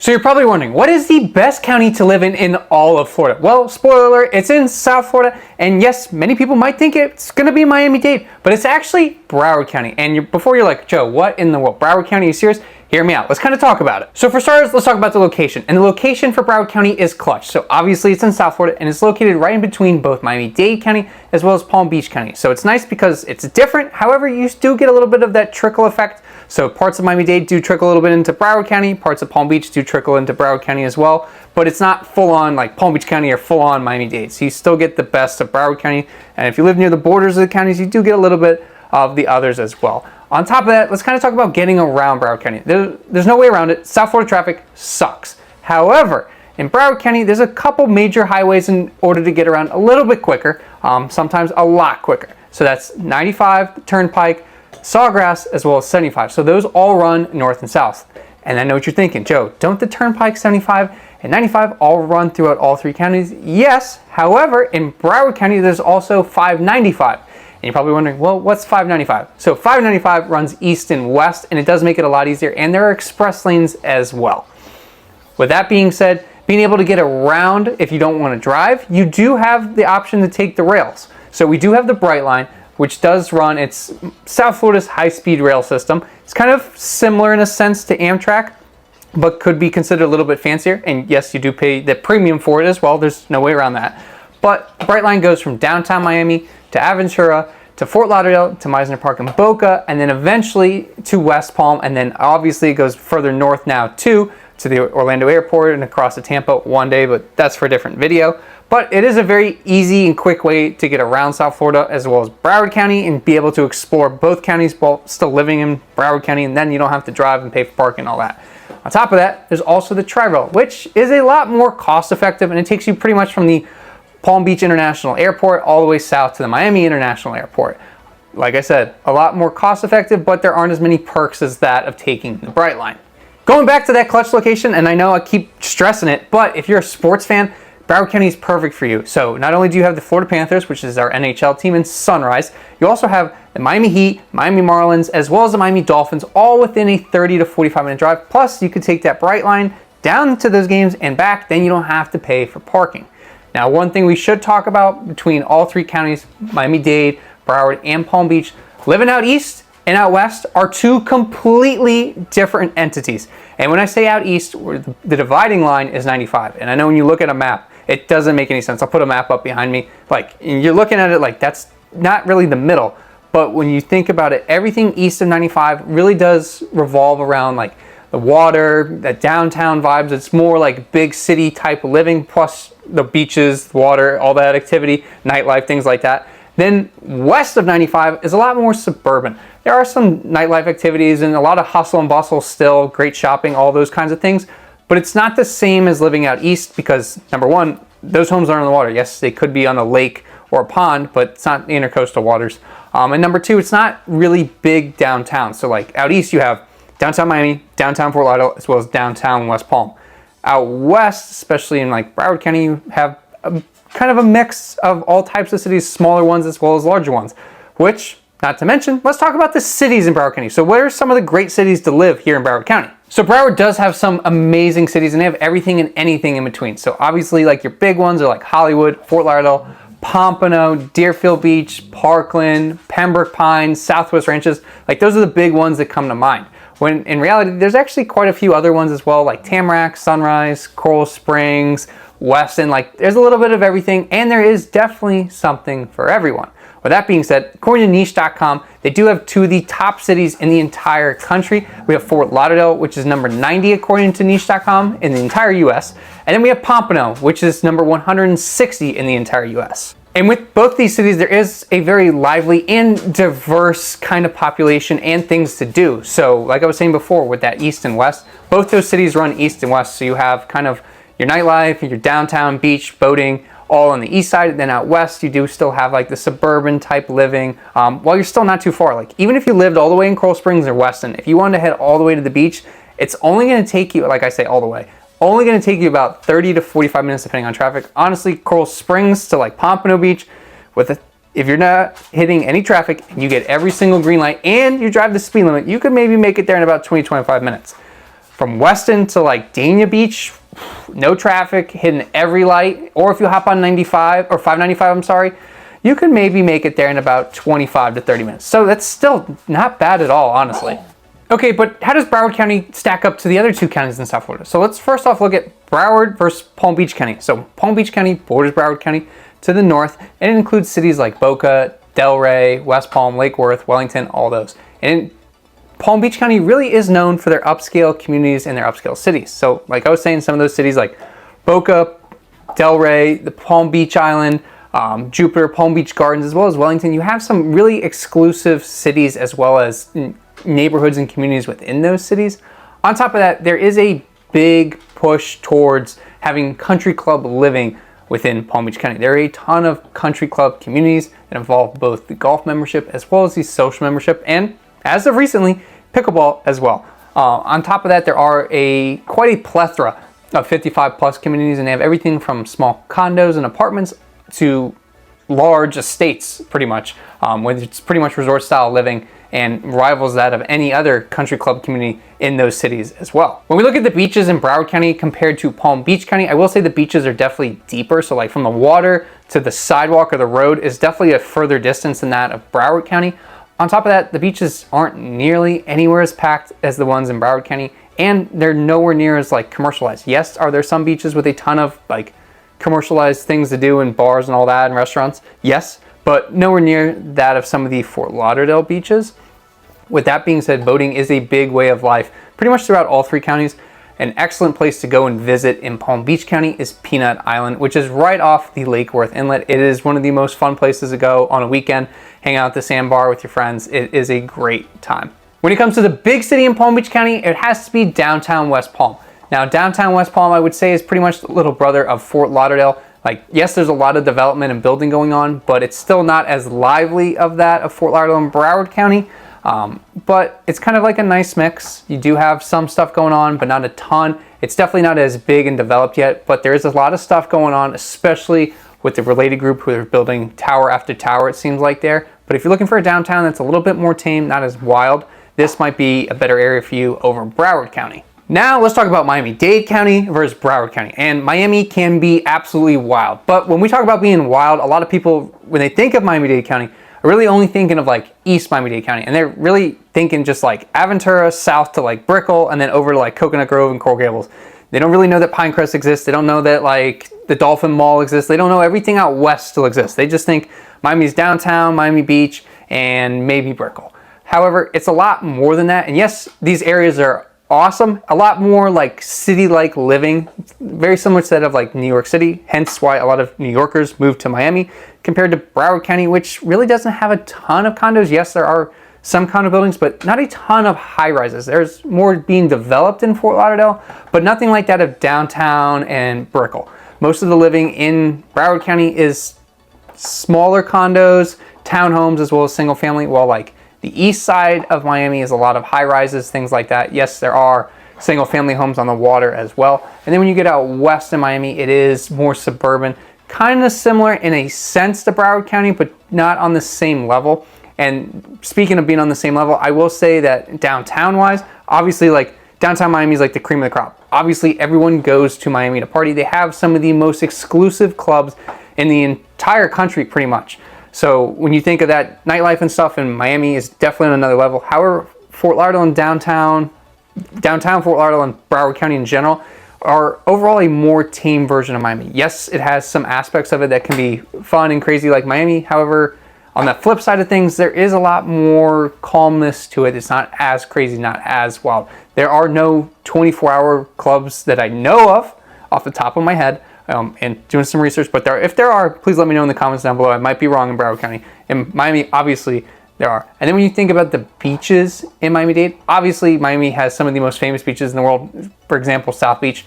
So you're probably wondering, what is the best county to live in all of Florida? Well, spoiler alert, it's in South Florida, and yes, many people might think it's going to be Miami-Dade, but it's actually Broward County. And before you're like, Joe, what in the world? Broward County, are you serious? Hear me out. Let's kind of talk about it. So for starters, let's talk about the location. And the location for Broward County is clutch. So obviously it's in South Florida and it's located right in between both Miami-Dade County as well as Palm Beach County. So it's nice because it's different. However, you do get a little bit of that trickle effect. So parts of Miami-Dade do trickle a little bit into Broward County. Parts of Palm Beach do trickle into Broward County as well. But it's not full on like Palm Beach County or full on Miami-Dade. So you still get the best of Broward County. And if you live near the borders of the counties, you do get a little bit of the others as well. On top of that, let's kind of talk about getting around Broward County. There's no way around it. South Florida traffic sucks. However, in Broward County, there's a couple major highways in order to get around a little bit quicker, sometimes a lot quicker. So that's 95, Turnpike, Sawgrass, as well as 75. So those all run north and south. And I know what you're thinking, Joe, don't the Turnpike, 75, and 95 all run throughout all three counties? Yes. However, in Broward County, there's also 595. And you're probably wondering, well, what's 595? So 595 runs east and west, and it does make it a lot easier, and there are express lanes as well. With that being said, being able to get around if you don't want to drive, you do have the option to take the rails. So we do have the Bright Line, which does run, it's South Florida's high-speed rail system. It's kind of similar in a sense to Amtrak, but could be considered a little bit fancier. And yes, you do pay the premium for it as well. There's no way around that. But Bright Line goes from downtown Miami to Aventura, to Fort Lauderdale, to Meisner Park and Boca, and then eventually to West Palm, and then obviously it goes further north now to the Orlando airport and across to Tampa one day, but that's for a different video. But it is a very easy and quick way to get around South Florida as well as Broward County and be able to explore both counties while still living in Broward County, and then you don't have to drive and pay for parking and all that. On top of that, there's also the Tri-Rail, which is a lot more cost effective, and it takes you pretty much from the Palm Beach International Airport all the way south to the Miami International Airport. Like I said, a lot more cost effective, but there aren't as many perks as that of taking the Bright Line. Going back to that clutch location, and I know I keep stressing it, but if you're a sports fan, Broward County is perfect for you. So not only do you have the Florida Panthers, which is our NHL team in Sunrise, you also have the Miami Heat, Miami Marlins, as well as the Miami Dolphins, all within a 30 to 45 minute drive. Plus, you could take that Bright Line down to those games and back, then you don't have to pay for parking. Now, one thing we should talk about between all three counties, Miami-Dade, Broward, and Palm Beach, living out east and out west are two completely different entities. And when I say out east, the dividing line is 95. And I know when you look at a map, it doesn't make any sense. I'll put a map up behind me. Like, you're looking at it like that's not really the middle. But when you think about it, everything east of 95 really does revolve around like the water, the downtown vibes. It's more like big city type of living, plus the beaches, water, all that activity, nightlife, things like that. Then west of 95 is a lot more suburban. There are some nightlife activities and a lot of hustle and bustle still, great shopping, all those kinds of things. But it's not the same as living out east because, number one, those homes aren't on the water. Yes, they could be on a lake or a pond, but it's not the intercoastal waters. And number two, it's not really big downtown. So like out east, you have downtown Miami, downtown Fort Lauderdale, as well as downtown West Palm. Out west, especially in like Broward County, you have kind of a mix of all types of cities, smaller ones as well as larger ones, which, not to mention, let's talk about the cities in Broward County. So what are some of the great cities to live here in Broward County? So Broward does have some amazing cities and they have everything and anything in between. So obviously like your big ones are like Hollywood, Fort Lauderdale, Pompano, Deerfield Beach, Parkland, Pembroke Pines, Southwest Ranches. Like those are the big ones that come to mind. When in reality, there's actually quite a few other ones as well, like Tamarack, Sunrise, Coral Springs, Weston. Like there's a little bit of everything, and there is definitely something for everyone. With that being said, according to niche.com, they do have two of the top cities in the entire country. We have Fort Lauderdale, which is number 90 according to niche.com in the entire US. And then we have Pompano, which is number 160 in the entire US. And with both these cities, there is a very lively and diverse kind of population and things to do. So like I was saying before, with that east and west, both those cities run east and west. So you have kind of your nightlife, your downtown, beach, boating, all on the east side. And then out west, you do still have like the suburban type living, while you're still not too far. Like even if you lived all the way in Coral Springs or Weston, if you wanted to head all the way to the beach, it's only going to take you, like I say, all the way, only going to take you about 30 to 45 minutes depending on traffic. Honestly, Coral Springs to like Pompano Beach, if you're not hitting any traffic and you get every single green light and you drive the speed limit, you could maybe make it there in about 20-25 minutes. From Weston to like Dania Beach, no traffic, hitting every light. Or if you hop on 95 or 595, I'm sorry, you can maybe make it there in about 25 to 30 minutes. So that's still not bad at all, honestly. Okay, but how does Broward County stack up to the other two counties in South Florida? So let's first off look at Broward versus Palm Beach County. So Palm Beach County borders Broward County to the north, and it includes cities like Boca, Delray, West Palm, Lake Worth, Wellington, all those. And Palm Beach County really is known for their upscale communities and their upscale cities. So like I was saying, some of those cities like Boca, Delray, the Palm Beach Island, Jupiter, Palm Beach Gardens, as well as Wellington, you have some really exclusive cities as well as neighborhoods and communities within those cities. On top of that, there is a big push towards having country club living within Palm Beach County. There are a ton of country club communities that involve both the golf membership as well as the social membership, and as of recently, pickleball as well. On top of that, there are quite a plethora of 55 plus communities, and they have everything from small condos and apartments to large estates, pretty much, where it's pretty much resort style living and rivals that of any other country club community in those cities as well. When we look at the beaches in Broward County compared to Palm Beach County, I will say the beaches are definitely deeper. So like from the water to the sidewalk or the road is definitely a further distance than that of Broward County. On top of that, the beaches aren't nearly anywhere as packed as the ones in Broward County, and they're nowhere near as like commercialized. Yes, are there some beaches with a ton of like commercialized things to do and bars and all that and restaurants? Yes, but nowhere near that of some of the Fort Lauderdale beaches. With that being said, boating is a big way of life pretty much throughout all three counties. An excellent place to go and visit in Palm Beach County is Peanut Island, which is right off the Lake Worth Inlet. It is one of the most fun places to go on a weekend, hang out at the sandbar with your friends. It is a great time. When it comes to the big city in Palm Beach County, it has to be downtown West Palm. Now, downtown West Palm, I would say, is pretty much the little brother of Fort Lauderdale. Like, yes, there's a lot of development and building going on, but it's still not as lively of that of Fort Lauderdale and Broward County. But it's kind of like a nice mix. You do have some stuff going on, but not a ton. It's definitely not as big and developed yet, but there is a lot of stuff going on, especially with the related group who are building tower after tower, it seems like there. But if you're looking for a downtown that's a little bit more tame, not as wild, this might be a better area for you over Broward County. Now let's talk about Miami-Dade County versus Broward County. And Miami can be absolutely wild. But when we talk about being wild, a lot of people, when they think of Miami-Dade County, are really only thinking of like East Miami-Dade County. And they're really thinking just like Aventura south to like Brickell and then over to like Coconut Grove and Coral Gables. They don't really know that Pinecrest exists. They don't know that like the Dolphin Mall exists. They don't know everything out west still exists. They just think Miami's downtown, Miami Beach, and maybe Brickell. However, it's a lot more than that. And yes, these areas are awesome. A lot more like city-like living, very similar to that of like New York City, hence why a lot of New Yorkers move to Miami compared to Broward County, which really doesn't have a ton of condos. Yes, there are some condo buildings, but not a ton of high-rises. There's more being developed in Fort Lauderdale, but nothing like that of downtown and Brickell. Most of the living in Broward County is smaller condos, townhomes, as well as single family, while like the east side of Miami is a lot of high rises, things like that. Yes, there are single family homes on the water as well. And then when you get out west in Miami, it is more suburban, kind of similar in a sense to Broward County, but not on the same level. And speaking of being on the same level, I will say that downtown wise, obviously like downtown Miami is like the cream of the crop. Obviously everyone goes to Miami to party. They have some of the most exclusive clubs in the entire country pretty much. So when you think of that nightlife and stuff in Miami is definitely on another level. However, Fort Lauderdale and downtown Fort Lauderdale and Broward County in general are overall a more tame version of Miami. Yes, it has some aspects of it that can be fun and crazy like Miami. However, on the flip side of things, there is a lot more calmness to it. It's not as crazy, not as wild. There are no 24-hour clubs that I know of off the top of my head. And doing some research, but if there are, please let me know in the comments down below. I might be wrong in Broward County. In Miami, obviously, there are. And then when you think about the beaches in Miami-Dade, obviously Miami has some of the most famous beaches in the world. For example, South Beach.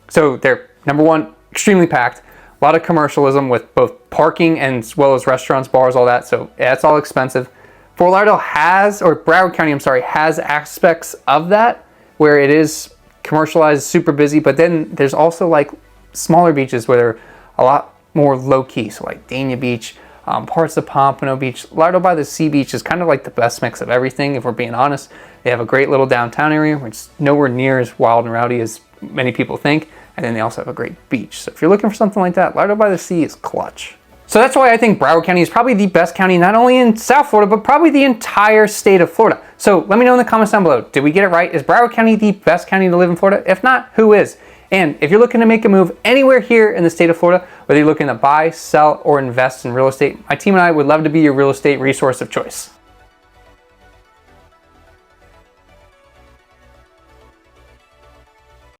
So they're, number one, extremely packed. A lot of commercialism with both parking and as well as restaurants, bars, all that. So yeah, it's all expensive. Fort Lauderdale Broward County, has aspects of that where it is commercialized, super busy. But then there's also like smaller beaches where they're a lot more low-key, so like Dania Beach, parts of Pompano Beach. Lauderdale by the Sea Beach is kind of like the best mix of everything, if we're being honest. They have a great little downtown area, which is nowhere near as wild and rowdy as many people think. And then they also have a great beach. So if you're looking for something like that, Lardo by the Sea is clutch. So that's why I think Broward County is probably the best county, not only in South Florida, but probably the entire state of Florida. So let me know in the comments down below. Did we get it right? Is Broward County the best county to live in Florida? If not, who is? And if you're looking to make a move anywhere here in the state of Florida, whether you're looking to buy, sell, or invest in real estate, my team and I would love to be your real estate resource of choice.